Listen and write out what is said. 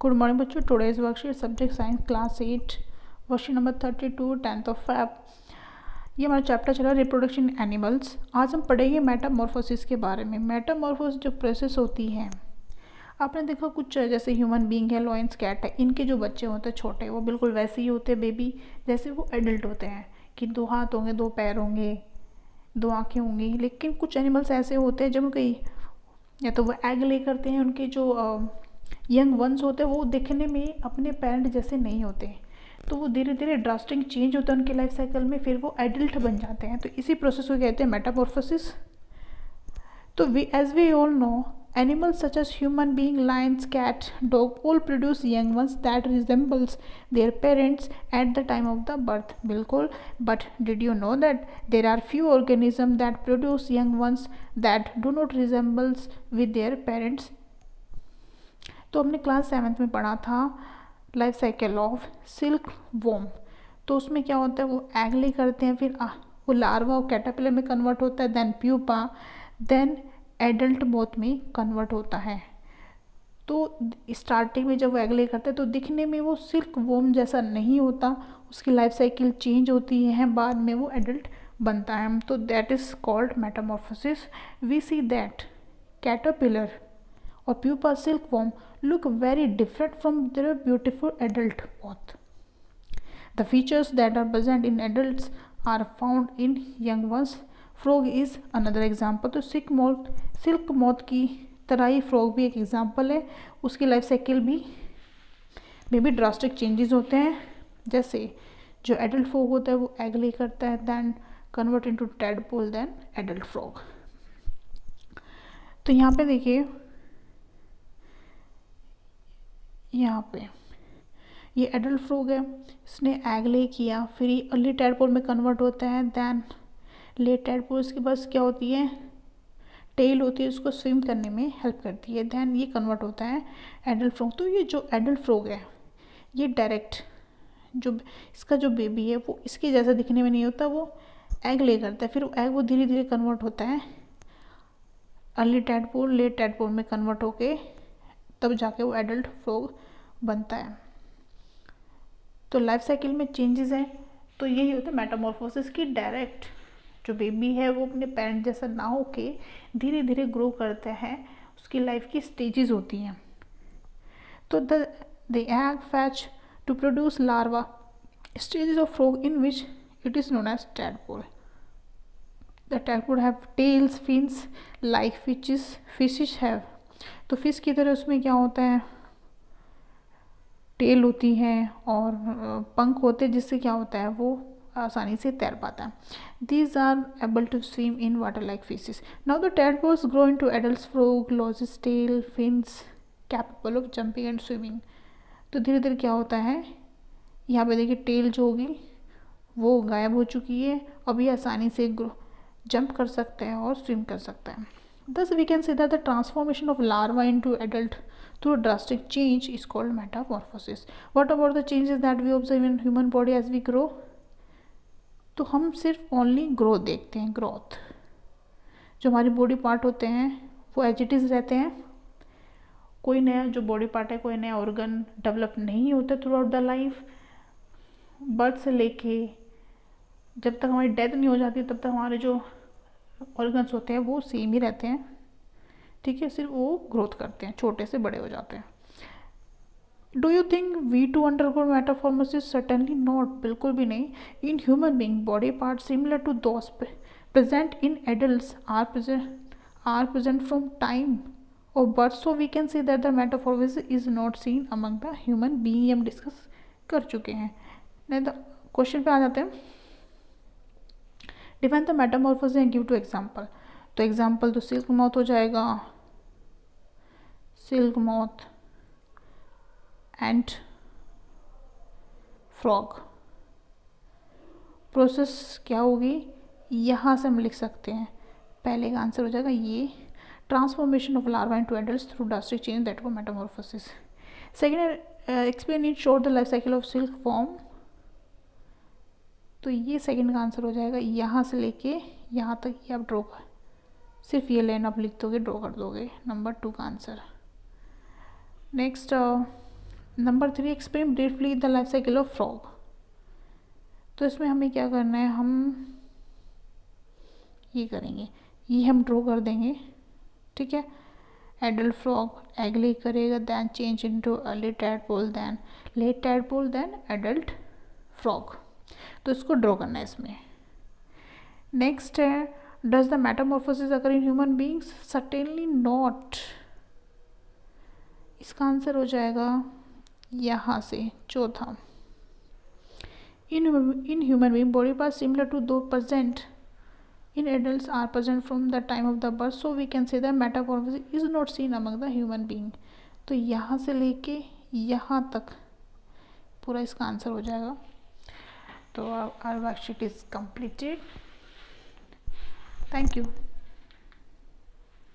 Good morning बच्चों। Today's worksheet subject science class 8 worksheet number 32 10th of Feb। ये हमारा chapter चला reproduction animals. आज हम पढ़ेंगे मेटामॉर्फोसिस के बारे में। मेटामॉर्फोसिस जो प्रोसेस होती है, आपने देखा कुछ जैसे ह्यूमन बींग है, लॉयंस कैट है, इनके जो बच्चे होते हैं छोटे, वो बिल्कुल वैसे ही होते हैं बेबी जैसे वो एडल्ट होते हैं कि 2 हाथ होंगे, 2 पैर होंगे, 2 आँखें होंगी। लेकिन कुछ एनिमल्स ऐसे होते हैं जब उनके या तो वो एग ले करते हैं, उनके जो यंग वंस होते हैं वो दिखने में अपने पेरेंट जैसे नहीं होते, तो वो धीरे धीरे ड्रास्टिक चेंज होता है उनके लाइफ साइकिल में, फिर वो एडल्ट बन जाते हैं। तो इसी प्रोसेस को कहते हैं मेटामॉर्फोसिस। तो as we all know, animals such as human being, lions, cat, dog all produce young ones that resembles their parents at the time of the birth. बिल्कुल, but did you know that there are few organisms that produce young ones that do not resembles with their parents? तो हमने class 7th में पढ़ा था life cycle of silk worm. तो उसमें क्या होता है, वो एग ले करते हैं, फिर वो लार्वा और कैटरपिलर में कन्वर्ट होता है, then pupa, then adult moth में कन्वर्ट होता है। तो स्टार्टिंग में जब वो एग ले करते हैं तो दिखने में वो सिल्क वॉर्म जैसा नहीं होता, उसकी लाइफ साइकिल चेंज होती है, बाद में वो एडल्ट बनता है। तो that is called metamorphosis. We see that caterpillar or pupa silkworm look very different from their beautiful adult moth. The features that are present in adults are found in young ones. Frog is another example. तो silk moth की तरह ही frog भी एक example है। उसकी life cycle में भी drastic changes होते हैं। जैसे जो एडल्ट फ्रॉग होता है वो एग ले करता है, then convert into tadpole, then adult frog. तो यहाँ पे देखिए, यहाँ पे ये एडल्ट फ्रॉग है, इसने एग ले किया, फिर ये अर्ली टैडपोल में कन्वर्ट होता है, दैन लेट टैडपोल। इसके पास क्या होती है, टेल होती है, उसको स्विम करने में हेल्प करती है, दैन ये कन्वर्ट होता है एडल्ट फ्रॉग। तो ये जो एडल्ट फ्रॉग है, ये डायरेक्ट जो इसका जो बेबी है वो इसके जैसा दिखने में नहीं होता, वो एग ले करता है, फिर एग वो धीरे धीरे कन्वर्ट होता है अर्ली टैडपोल, लेट टैडपोल में कन्वर्ट होके तब जाके वो एडल्ट फ्रॉग बनता है। तो लाइफ साइकिल में चेंजेस हैं, तो यही होता है मेटामॉर्फोसिस की। डायरेक्ट जो बेबी है वो अपने पेरेंट जैसा ना होके धीरे धीरे ग्रो करता है, उसकी लाइफ की स्टेजेस होती हैं। तो the egg hatch to produce larva, stages of frog in which it is known as tadpole. The tadpole have tails, fins like fishes have. तो फिश की तरह उसमें क्या होता है, टेल होती है और पंख होते हैं, जिससे क्या होता है वो आसानी से तैर पाता है। These are able to swim in water like fishes. Now the tadpoles grow into adult frog, loses tail, fins, capable of jumping and swimming. तो धीरे धीरे क्या होता है, यहाँ पे देखिए टेल जो होगी वो गायब हो चुकी है, अब ये आसानी से जंप कर सकता है और स्विम कर सकता है। Thus we can say that the transformation of larva into adult through drastic change is called metamorphosis. What about the changes that we observe in human body as we grow? तो हम सिर्फ only growth देखते हैं, growth. जो हमारी body part होते हैं वो एज इट इज़ रहते हैं, कोई नया जो बॉडी पार्ट है, कोई नया ऑर्गन डेवलप नहीं होता through out the life. Birth से लेके जब तक हमारी डेथ नहीं हो जाती तब तक हमारे जो ऑर्गन्स होते हैं वो सेम ही रहते हैं, ठीक है, सिर्फ वो ग्रोथ करते हैं, छोटे से बड़े हो जाते हैं। Do you think we to undergo metamorphosis? Certainly not, बिल्कुल भी नहीं। In human being body part similar to those present in adults are present from time of birth, so we can see that the metamorphosis is not seen among the human being. हम discuss कर चुके हैं। नहीं तो question पे आ जाते हैं। Define the metamorphosis and give two example. तो एग्जाम्पल तो सिल्क मॉथ हो जाएगा, silk moth and frog. Process क्या होगी, यहाँ से हम लिख सकते हैं, पहले का आंसर हो जाएगा ये, transformation of larva into adults through drastic change, that वो metamorphosis. Second, explain in short the life cycle of silk worm. तो ये सेकंड का आंसर हो जाएगा, यहाँ से लेके यहाँ तक ये आप ड्रॉ कर, सिर्फ ये लाइन आप लिख दोगे, ड्रॉ कर दोगे, नंबर 2 का answer. Next number 3, explain briefly the life cycle of frog. तो इसमें हमें क्या करना है, हम ये करेंगे, ये हम ड्रॉ कर देंगे, ठीक है। एडल्ट फ्रॉग एग ले करेगा, then change into early tadpole, then late tadpole, then adult frog. तो इसको ड्रॉ करना है इसमें। नेक्स्ट है, does the metamorphosis occur in human beings? Certainly not. इसका आंसर हो जाएगा यहाँ से चौथा। In human being body part similar to those present in adults are present from the time of the birth, so we can say that metamorphosis is not seen among the human being। तो यहाँ से लेके यहाँ तक पूरा इसका answer हो जाएगा। तो our worksheet is completed। Thank you।